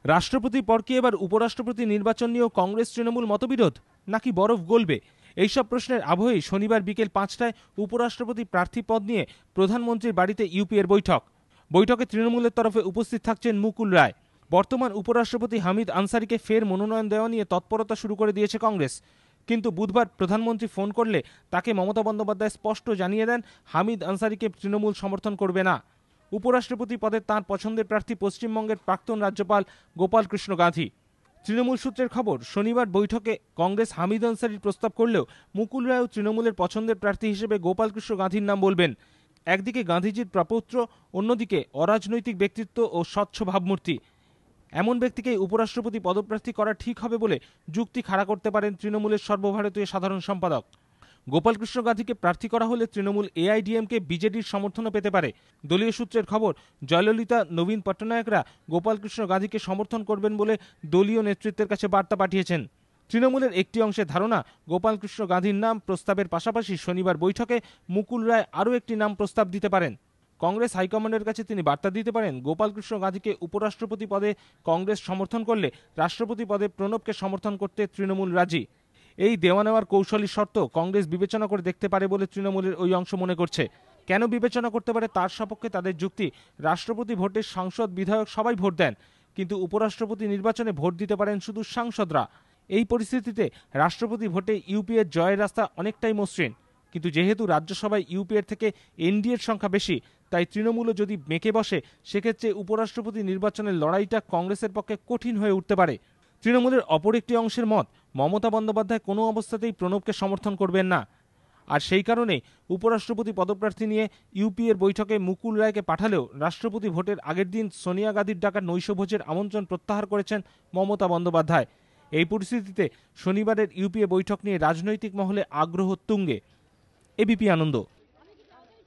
রাষ্ট্রপতির পর কি এবার উপরাষ্ট্রপতি নির্বাচন নিয়েও কংগ্রেস তৃণমূল মতবিরোধ, নাকি বরফ গলবে? এইসব প্রশ্নের আবহেই শনিবার বিকেল 5টায় উপরাষ্ট্রপতি প্রার্থী পদ নিয়ে প্রধানমন্ত্রীর বাড়িতে ইউপিএর বৈঠকে তৃণমূলের তরফে উপস্থিত থাকছেন মুকুল রায়। বর্তমান উপরাষ্ট্রপতি হামিদ আনসারিকে ফের মনোনয়ন দেওয়া নিয়ে তৎপরতা শুরু করে দিয়েছে কংগ্রেস। কিন্তু বুধবার প্রধানমন্ত্রী ফোন করলে তাকে মমতা বন্দ্যোপাধ্যায় স্পষ্ট জানিয়ে দেন হামিদ আনসারিকে তৃণমূল সমর্থন করবে না। উপরাষ্ট্রপতি পদে তাঁর পছন্দের প্রার্থী পশ্চিমবঙ্গের প্রাক্তন রাজ্যপাল গোপাল কৃষ্ণ গাঁধী। তৃণমূল সূত্রের খবর, শনিবার বৈঠকে কংগ্রেস হামিদ আনসারির প্রস্তাব করলেও মুকুল রায়ও তৃণমূলের পছন্দের প্রার্থী হিসেবে গোপাল কৃষ্ণ গাঁধীর নাম বলবেন। একদিকে গান্ধীজির প্রপৌত্র, অন্যদিকে অরাজনৈতিক ব্যক্তিত্ব ও স্বচ্ছ ভাবমূর্তি, এমন ব্যক্তিকেই উপরাষ্ট্রপতি পদপ্রার্থী করা ঠিক হবে বলে যুক্তি খাড়া করতে পারেন তৃণমূলের সর্বভারতীয় সাধারণ সম্পাদক। গোপালকৃষ্ণ গান্ধীকে প্রার্থী করা হলে তৃণমূল এআইডিএমকে বিজেডির সমর্থনও পেতে পারে। দলীয় সূত্রের খবর, জয়ললিতা, নবীন পট্টনায়করা গোপালকৃষ্ণ গান্ধীকে সমর্থন করবেন বলে দলীয় নেতৃত্বের কাছে বার্তা পাঠিয়েছেন। তৃণমূলের একটি অংশের ধারণা, গোপালকৃষ্ণ গান্ধীর নাম প্রস্তাবের পাশাপাশি শনিবার বৈঠকে মুকুল রায় আরও একটি নাম প্রস্তাব দিতে পারেন। কংগ্রেস হাইকমান্ডের কাছে তিনি বার্তা দিতে পারেন, গোপালকৃষ্ণ গান্ধীকে উপরাষ্ট্রপতি পদে কংগ্রেস সমর্থন করলে রাষ্ট্রপতি পদে প্রণবকে সমর্থন করতে তৃণমূল রাজি। এই দেওয়া নেওয়ার কৌশলী শর্ত কংগ্রেস বিবেচনা করে দেখতে পারে বলে তৃণমূলের ওই অংশ মনে করছে। কেন বিবেচনা করতে পারে তার সপক্ষে তাদের যুক্তি, রাষ্ট্রপতি ভোটে সাংসদ, বিধায়ক সবাই ভোট দেন, কিন্তু উপরাষ্ট্রপতি নির্বাচনে ভোট দিতে পারেন শুধু সাংসদরা। এই পরিস্থিতিতে রাষ্ট্রপতি ভোটে ইউপিএর জয়ের রাস্তা অনেকটাই মসৃণ। কিন্তু যেহেতু রাজ্যসভায় ইউপিএর থেকে এনডিএর সংখ্যা বেশি, তাই তৃণমূলও যদি মেকে বসে, সেক্ষেত্রে উপরাষ্ট্রপতি নির্বাচনের লড়াইটা কংগ্রেসের পক্ষে কঠিন হয়ে উঠতে পারে। তৃণমূলের অপর একটি অংশের মত, মমতা বন্দ্যোপাধ্যায় কোনো অবস্থাতেই প্রণবকে সমর্থন করবেন না। আর সেই কারণেই উপরাষ্ট্রপতি পদপ্রার্থী নিয়ে ইউপিএর বৈঠকে মুকুল রায়কে পাঠালেও রাষ্ট্রপতি ভোটের আগের দিন সোনিয়া গান্ধীর ডাকা নৈশভোজের আমন্ত্রণ প্রত্যাহার করেছেন মমতা বন্দ্যোপাধ্যায়। এই পরিস্থিতিতে শনিবারের ইউপিএ বৈঠক নিয়ে রাজনৈতিক মহলে আগ্রহ তুঙ্গে। এবিপি আনন্দ।